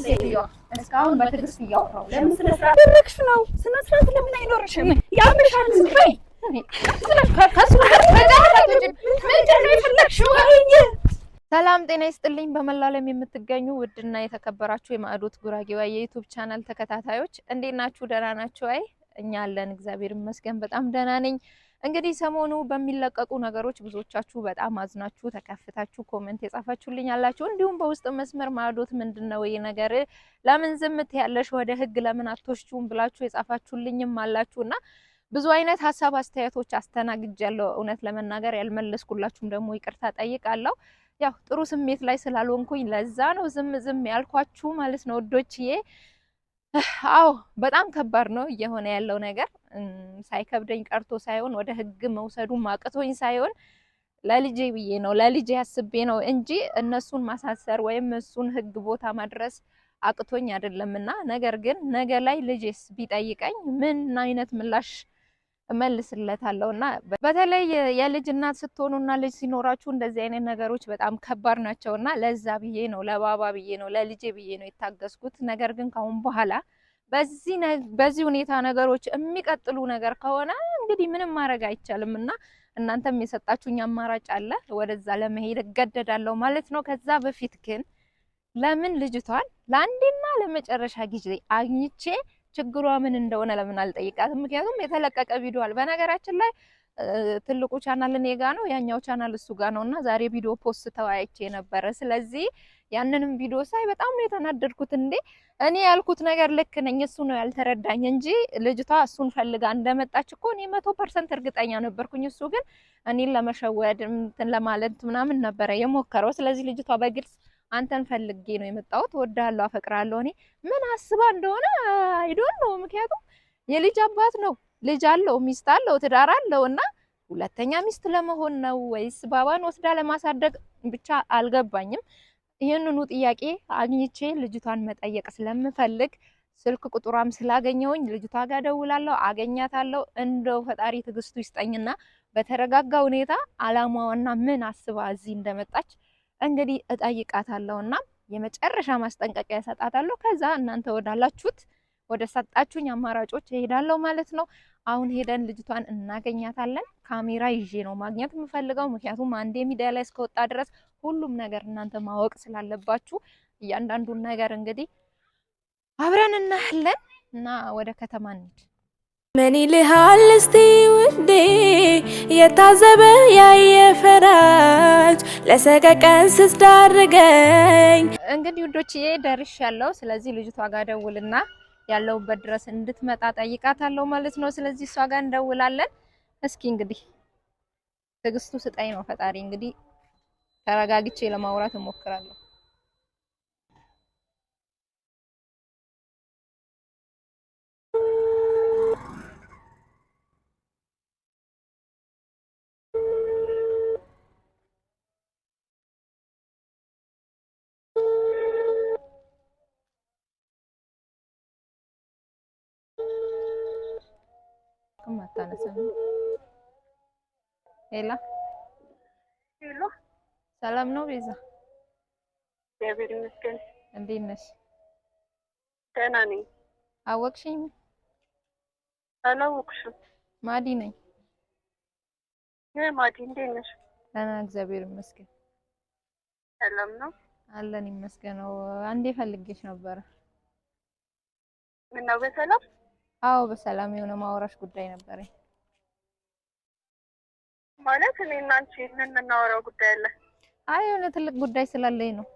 ሴትዮዋ እስካሁን በትዕግስት እያወራሁ ለምን ስነ ስርዓት ተረክሽ ነው? ስነ ስርዓት ለምን አይኖርሽም? ያምሻል ዝም ሰላም ጤና ይስጥልኝ። በመላው ዓለም የምትገኙ ውድና የተከበራችሁ የማዕዶት ጉራጌዋ የዩቲዩብ ቻናል ተከታታዮች እንዴት ናችሁ? ደህና ናችሁ? አይ እኛ አለን እግዚአብሔር ይመስገን በጣም ደህና ነኝ። እንግዲህ ሰሞኑ በሚለቀቁ ነገሮች ብዙዎቻችሁ በጣም አዝናችሁ ተከፍታችሁ ኮሜንት የጻፋችሁልኝ አላችሁ። እንዲሁም በውስጥ መስመር ማዕዶት ምንድነው ይሄ ነገር ለምን ዝምት ያለሽ ወደ ህግ ለምን አትወስጂውም ብላችሁ የጻፋችሁልኝም አላችሁና ብዙ አይነት ሀሳብ አስተያየቶች አስተናግጃለሁ። እውነት ለመናገር ያልመለስኩላችሁም ደግሞ ይቅርታ ጠይቃለሁ። ያው ጥሩ ስሜት ላይ ስላልሆንኩኝ ለዛ ነው ዝም ያልኳችሁ ማለት ነው ወዶችዬ። አዎ በጣም ከባድ ነው እየሆነ ያለው ነገር። ሳይከብደኝ ቀርቶ ሳይሆን ወደ ህግ መውሰዱ ማቅቶኝ ሳይሆን ለልጄ ብዬ ነው ለልጄ አስቤ ነው እንጂ እነሱን ማሳሰር ወይም እሱን ህግ ቦታ ማድረስ አቅቶኝ አይደለምና፣ ነገር ግን ነገ ላይ ልጄስ ቢጠይቀኝ ምን አይነት ምላሽ እመልስለታለሁና በተለይ የልጅ እናት ስትሆኑና ልጅ ሲኖራችሁ እንደዚህ አይነት ነገሮች በጣም ከባድ ናቸውና ለዛ ብዬ ነው ለባባ ብዬ ነው ለልጄ ብዬ ነው የታገስኩት። ነገር ግን ካሁን በኋላ በዚህ ሁኔታ ነገሮች የሚቀጥሉ ነገር ከሆነ እንግዲህ ምንም ማድረግ አይቻልምና እናንተም የሰጣችሁኝ አማራጭ አለ፣ ወደዛ ለመሄድ እገደዳለሁ ማለት ነው። ከዛ በፊት ግን ለምን ልጅቷን ለአንዴና ለመጨረሻ ጊዜ አግኝቼ ችግሯ ምን እንደሆነ ለምን አልጠይቃትም? ምክንያቱም የተለቀቀ ቪዲዮ አለ። በነገራችን ላይ ትልቁ ቻናል እኔ ጋ ነው፣ ያኛው ቻናል እሱ ጋ ነውና ዛሬ ቪዲዮ ፖስት ተወያይቼ ነበረ። ስለዚህ ያንንም ቪዲዮ ሳይ በጣም ነው የተናደድኩት። እንዴ እኔ ያልኩት ነገር ልክ ነኝ፣ እሱ ነው ያልተረዳኝ እንጂ ልጅቷ እሱን ፈልጋ እንደመጣች እኮ እኔ 100% እርግጠኛ ነበርኩኝ። እሱ ግን እኔን ለመሸወድ እንትን ለማለት ምናምን ነበረ የሞከረው። ስለዚህ ልጅቷ በግልጽ አንተን ፈልጌ ነው የመጣሁት፣ ወዳለሁ፣ አፈቅራለሁ። እኔ ምን አስባ እንደሆነ አይዶን ነው። ምክንያቱም የልጅ አባት ነው፣ ልጅ አለው፣ ሚስት አለው፣ ትዳር አለው እና ሁለተኛ ሚስት ለመሆን ነው ወይስ ባባን ወስዳ ለማሳደግ ብቻ አልገባኝም። ይህንኑ ጥያቄ አግኝቼ ልጅቷን መጠየቅ ስለምፈልግ ስልክ ቁጥሯም ስላገኘውኝ ልጅቷ ጋር ደውላለሁ፣ አገኛታለሁ። እንደው ፈጣሪ ትዕግስቱ ይስጠኝና በተረጋጋ ሁኔታ አላማዋና ምን አስባ እዚህ እንደመጣች እንግዲህ እጠይቃታለሁና የመጨረሻ ማስጠንቀቂያ እሰጣታለሁ። ከዛ እናንተ ወዳላችሁት ወደ ሰጣችሁኝ አማራጮች እሄዳለሁ ማለት ነው። አሁን ሄደን ልጅቷን እናገኛታለን። ካሜራ ይዤ ነው ማግኘት የምፈልገው፣ ምክንያቱም አንዴ ሚዲያ ላይ እስከወጣ ድረስ ሁሉም ነገር እናንተ ማወቅ ስላለባችሁ እያንዳንዱን ነገር እንግዲህ አብረን እናያለን እና ወደ ከተማ እንሂድ። ምን ይልሃል እስቲ ውዴ የታዘበ ያየ ፈራጅ ለሰቀቀን ስትዳርገኝ። እንግዲህ ውዶችዬ ደርሻለሁ። ስለዚህ ልጅቷ ጋር ደውልና ያለውበት ድረስ እንድትመጣ ጠይቃታለሁ ማለት ነው። ስለዚህ እሷ ጋር እንደውላለን። እስኪ እንግዲህ ትዕግስቱ ስጠኝ ነው ፈጣሪ። እንግዲህ ተረጋግቼ ለማውራት እሞክራለሁ። ሄሎ ሄሎ፣ ሰላም ነው ቤዛ? እግዚአብሔር ይመስገን። እንዴት ነሽ? ደህና ነኝ። አወቅሽኝ? አላወቅሽም? ማዲ ነኝ። ማዲ እንዴት ነሽ? ደህና እግዚአብሔር ይመስገን። ሰላም ነው? አለን ይመስገነው። አንዴ ፈልጌሽ ነበረ። ምን ነው በሰላም? አዎ በሰላም የሆነ ማውራሽ ጉዳይ ነበረኝ። ማለት እኔ እና አንቺ ምን የምናወራው ጉዳይ አለ? አይ የሆነ ትልቅ ጉዳይ ስላለኝ ነው።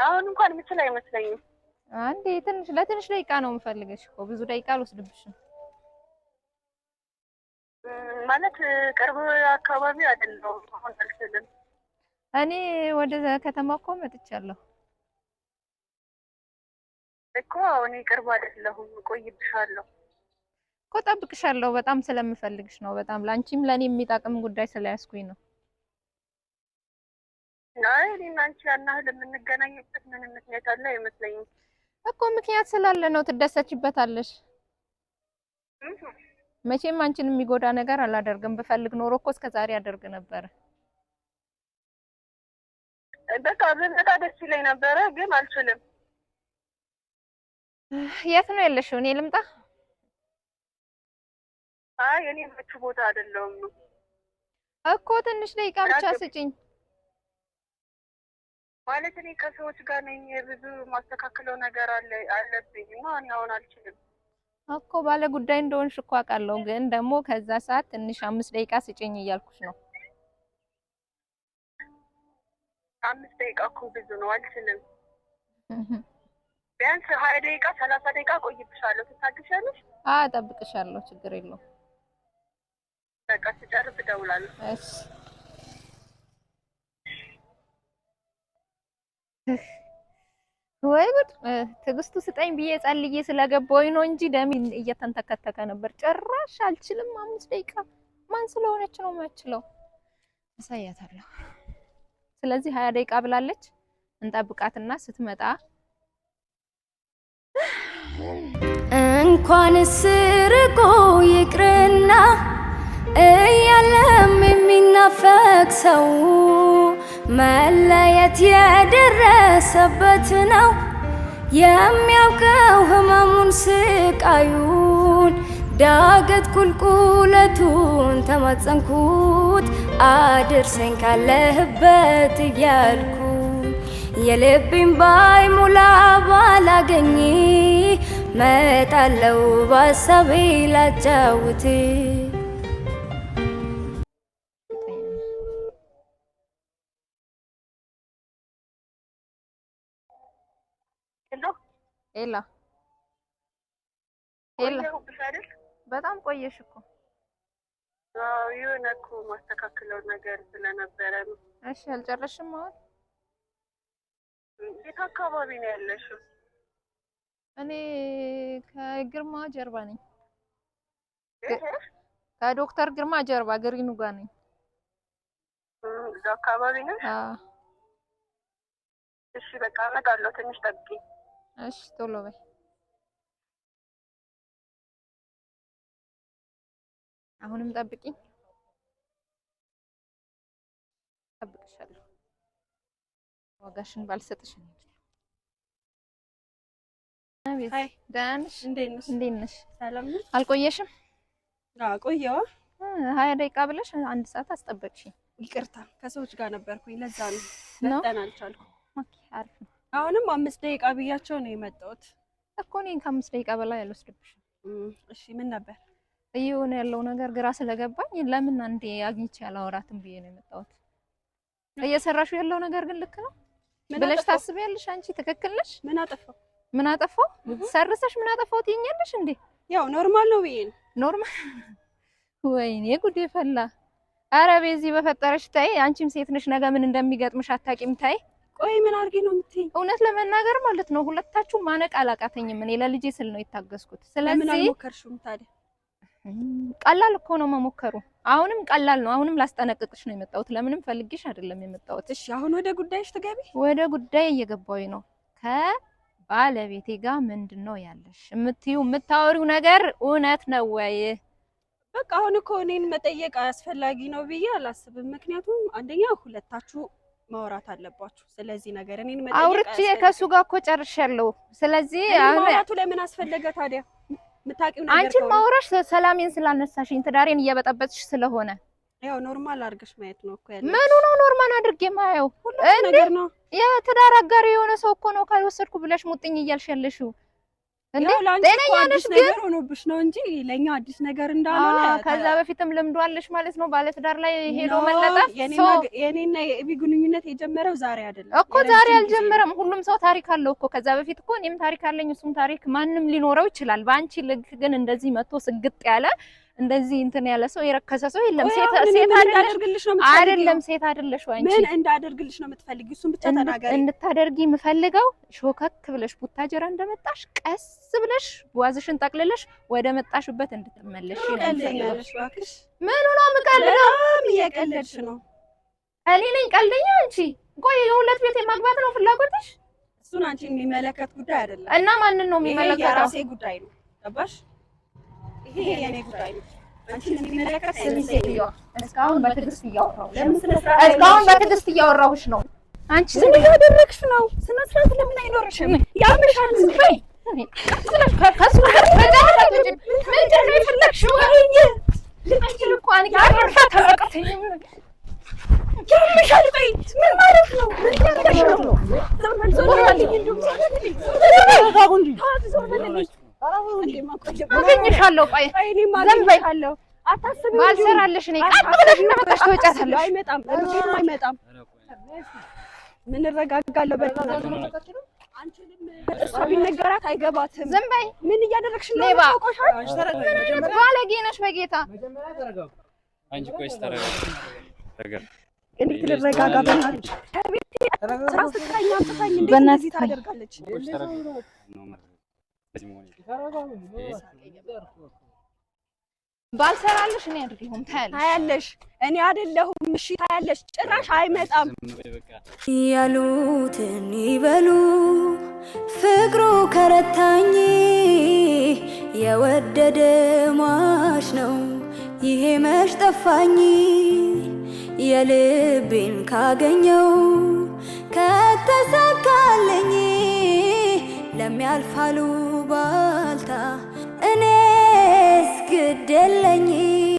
አሁን እንኳን ምችል አይመስለኝም። አንዴ ለትንሽ ደቂቃ ነው የምፈልግሽ እኮ ብዙ ደቂቃ አልወስድብሽም። ማለት ቅርብ አካባቢ አይደለም አሁን አልችልም። እኔ ወደ ከተማ እኮ መጥቻለሁ እኮ። እኔ ቅርብ አይደለሁም፣ እቆይብሻለሁ እኮ ጠብቅሻለሁ። በጣም ስለምፈልግሽ ነው። በጣም ላንቺም ለኔ የሚጣቅም ጉዳይ ስለያዝኩኝ ነው። አይ እኔ እና አንቺ ያን ያህል የምንገናኝበት ምንም ምክንያት አለ አይመስለኝም እኮ። ምክንያት ስላለ ነው። ትደሰችበታለሽ። መቼም አንቺን የሚጎዳ ነገር አላደርግም። ብፈልግ ኖሮ እኮ እስከዛሬ አደርግ ነበር በቃ በመጣ ደስ ይለኝ ነበረ ግን አልችልም። የት ነው ያለሽው? እኔ ልምጣ? አይ እኔ ምቹ ቦታ አይደለሁም እኮ ትንሽ ደቂቃ ብቻ ስጪኝ። ማለት እኔ ከሰዎች ጋር ነኝ፣ ብዙ ማስተካከለው ነገር አለብኝ እና እኔ አሁን አልችልም እኮ። ባለ ጉዳይ እንደሆንሽ እኮ አውቃለሁ፣ ግን ደግሞ ከዛ ሰዓት ትንሽ 5 ደቂቃ ስጪኝ እያልኩሽ ነው። 5 ደቂቃ እኮ ብዙ ነው፣ አልችልም። ቢያንስ 20 ደቂቃ 30 ደቂቃ ቆይብሻለሁ። ትታገሻለሽ? እጠብቅሻለሁ፣ ችግር የለውም። በቃ ስጨርስ እደውላለሁ። እሺ። ወይ ጉድ! ትዕግስቱ ስጠኝ ብዬ ጸልዬ ስለገባሁኝ ነው እንጂ ደሜ እየተንተከተከ ነበር። ጭራሽ አልችልም። 5 ደቂቃ ማን ስለሆነች ነው የማችለው? አሳያታለሁ። ስለዚህ 20 ደቂቃ ብላለች። እንጠብቃትና ስትመጣ እንኳንስ ርቆ ይቅርና እያለም የሚናፈቅ ሰው መለየት የደረሰበት ነው የሚያውቀው ህመሙን ስቃዩን። ዳገት ቁልቁለቱን ተማጸንኩት አድርሰኝ ካለህበት እያልኩ የልቤን ባይሞላ ባላገኝ መጣለው ባሳቤ ላጫውት። ኤላ በጣም ቆየሽ እኮ። የሆነ እኮ ማስተካከለው ነገር ስለነበረ ነው። እሺ አልጨረስሽም? አሁን የት አካባቢ ነው ያለሽው? እኔ ከግርማ ጀርባ ነኝ። ከዶክተር ግርማ ጀርባ ግሪኑ ጋር ነኝ። እዛ አካባቢ ነው? እሺ በቃ እመጣለሁ። ትንሽ ጠብቂኝ። እሺ ቶሎ በይ። አሁንም ጠብቂኝ። ጠብቅሻለሁ። ዋጋሽን ባልሰጥሽ ነው። ሃይ ደህና ነሽ? እንዴት ነሽ? ሰላም ነሽ? አልቆየሽም? ቆየዋ። 20 ደቂቃ ብለሽ 1 ሰዓት አስጠበቅሽኝ። ይቅርታ ከሰዎች ጋር ነበርኩኝ፣ ለዛ ነው መጣን አልቻልኩም። ኦኬ አሪፍ ነው። አሁንም 5 ደቂቃ ብያቸው ነው የመጣሁት እኮ። እኔን ከ5 ደቂቃ በላይ አልወስድብሽም። እሺ ምን ነበር እየሆነ ያለው ነገር? ግራ ስለገባኝ ለምን አንዴ አግኝቼ አላወራትም ብዬ ነው የመጣሁት። እየሰራሽው ያለው ነገር ግን ልክ ነው ብለሽ ታስቢያለሽ? አንቺ ትክክል ነሽ? ምን አጠፋው? ሰርሰሽ ምን አጠፋው ትይኛለሽ እንዴ? ያው ኖርማል ነው ብዬ ነው። ኖርማል? ወይኔ ጉዴ ፈላ። ኧረ ቤዚ በፈጠረሽ ታይ። አንቺም ሴት ነሽ፣ ነገ ምን እንደሚገጥምሽ አታውቂም። ታይ። ቆይ ምን አድርጌ ነው የምትይኝ? እውነት ለመናገር ማለት ነው ሁለታችሁ ማነቅ አላቃተኝም። እኔ ለልጄ ስል ነው የታገስኩት። ስለዚህ ምን አልሞከርሽም ታዲያ? ቀላል እኮ ነው መሞከሩ። አሁንም ቀላል ነው። አሁንም ላስጠነቅቅሽ ነው የመጣሁት። ለምንም ፈልጌሽ አይደለም የመጣሁት። እሺ አሁን ወደ ጉዳይሽ ትገቢ? ወደ ጉዳይ እየገባሁኝ ነው። ከባለቤቴ ጋር ምንድነው ያለሽ የምታወሪው ነገር እውነት ነው ወይ? በቃ አሁን እኮ እኔን መጠየቅ አስፈላጊ ነው ብዬ አላስብም። ምክንያቱም አንደኛ ሁለታችሁ ማውራት አለባችሁ። ስለዚህ ነገር እኔን መጠየቅ አውርቼ ከሱ ጋር እኮ ጨርሻለሁ። ስለዚህ ማውራቱ ለምን አስፈለገ ታዲያ? ምታቂው ነገር አንቺ ማውራሽ ሰላሜን ስላነሳሽኝ ትዳሬን እየበጠበጥሽ ስለሆነ ያው ኖርማል አድርገሽ ማየት ነው እኮ ያለው። ምኑ ነው ኖርማል አድርጌ ማየው? ሁሉ ነገር ነው። የትዳር አጋሪ የሆነ ሰው እኮ ነው ካልወሰድኩ ብለሽ ሙጥኝ እያልሽ ያለሽው እንዴ? ጤነኛ ነሽ? ግን ሆኖብሽ ነው እንጂ ለኛ አዲስ ነገር እንዳልሆነ ከዛ በፊትም ልምዱ አለሽ ማለት ነው። ባለ ትዳር ላይ ሄዶ መለጠፍ። የኔና የኤቢ ግንኙነት የጀመረው ዛሬ አይደለም እኮ። ዛሬ አልጀመረም። ሁሉም ሰው ታሪክ አለው እኮ። ከዛ በፊት እኮ እኔም ታሪክ አለኝ፣ እሱም ታሪክ ማንም ሊኖረው ይችላል። በአንቺ ልክ ግን እንደዚህ መጥቶ ስግጥ ያለ እንደዚህ እንትን ያለ ሰው የረከሰ ሰው የለም። ሴት አይደለም ሴት አይደለሽ ወይ? አንቺ ምን እንዳደርግልሽ ነው የምትፈልጊው? እሱን ብቻ ተናገሪ። እንድታደርጊ የምፈልገው ሾከክ ብለሽ ቡታጀራ እንደመጣሽ ቀስ ብለሽ ዋዝሽን ጠቅልለሽ ወደ መጣሽበት እንድትመለሽ ይነልሽ። እባክሽ ምኑ ነው የምቀልደው? እየቀለድሽ ነው። እኔ ነኝ ቀልደኛ? አንቺ ቆይ የሁለት ቤት ማግባት ነው ፍላጎትሽ? እሱን አንቺ የሚመለከት ጉዳይ አይደለም። እና ማንን ነው የሚመለከተው? የራሴ ጉዳይ ነው። ገባሽ? ይሄ የኔ ጉዳይ ነው። አንቺን የሚመለከት እስካሁን በትዕግስት እያወራሁሽ ነው። አንቺ ምን እያደረግሽ ነው? ስነ ስርዓት ለምን አይኖርሽም? ያምሻል ወይ? ከሱ ምንድን ነው የፈለግሽው? ልጅ እኮ አንቺ ተረቀተኝ ያምሻል ወይ? ምን ማለት ነው? ምን እያደረግሽ ነው? አገኝሻለሁ። ቆይ ዝም በይ። አታስቢ። ባልሰራልሽ እኔ ቀጥ ብለሽ እንደመጣሽ ትወጫታለሽ። አይመጣም፣ አይመጣም። ምን እረጋጋለሁ? እሷ ቢነገራት አይገባትም። ዝም በይ። ምን እያደረግሽ ነው? ሌባ ባለጌ ነሽ በጌታ። አንቺ ቆይ ተረጋጋ። እንዴት ልረጋጋ? በእናትሽ ከቤቴ ስራ ስትቀኝ አምጥታኝ እንዴት እንደዚህ ታደርጋለች? ባልሰራልሽ እኔ አይደለሁም። ታያለሽ። እኔ አይደለሁም። እሺ ታያለሽ። ጭራሽ አይመጣም። ያሉትን ይበሉ ፍቅሩ ከረታኝ የወደደ ሟች ነው ይሄ መች ጠፋኝ የልቤን ካገኘው ከተሳካለኝ ለሚያልፋሉ ባልታ እኔስ ግድ የለኝ